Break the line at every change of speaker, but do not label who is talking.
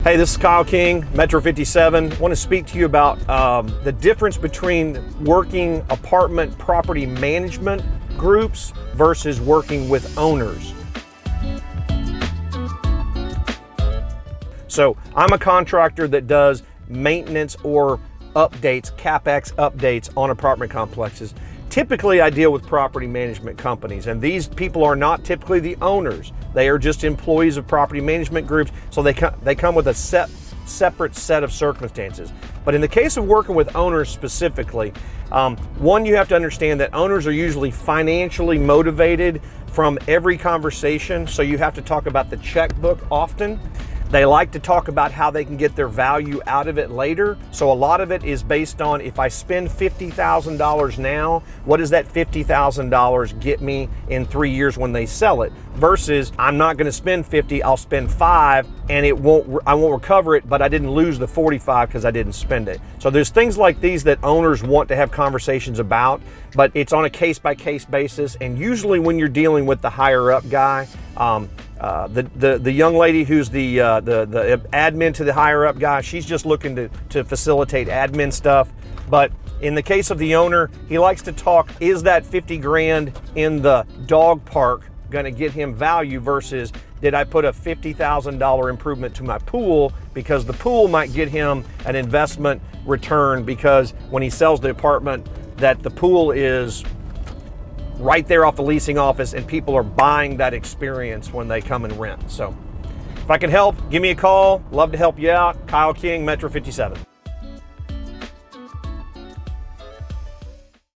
Hey, this is Kyle King, Metro 57. I want to speak to you about the difference between working apartment property management groups versus working with owners. So I'm a contractor that does maintenance or updates, CapEx updates on apartment complexes. Typically, I deal with property management companies, and these people are not typically the owners. They are just employees of property management groups, so they come with a separate set of circumstances. But in the case of working with owners specifically, one, you have to understand that owners are usually financially motivated from every conversation, so you have to talk about the checkbook often. They like to talk about how they can get their value out of it later. So a lot of it is based on, if I spend $50,000 now, what does that $50,000 get me in 3 years when they sell it? Versus, I'm not gonna spend 50, I'll spend 5, and I won't recover it, but I didn't lose the 45 because I didn't spend it. So there's things like these that owners want to have conversations about, but it's on a case-by-case basis. And usually when you're dealing with the higher up guy, the young lady who's the admin to the higher up guy, she's just looking to facilitate admin stuff. But in the case of the owner, he likes to talk, is that 50 grand in the dog park gonna get him value versus, did I put a $50,000 improvement to my pool, because the pool might get him an investment return, because when he sells the apartment, that the pool is right there off the leasing office and people are buying that experience when they come and rent. So if I can help, give me a call. Love to help you out. Kyle King, Metro 57.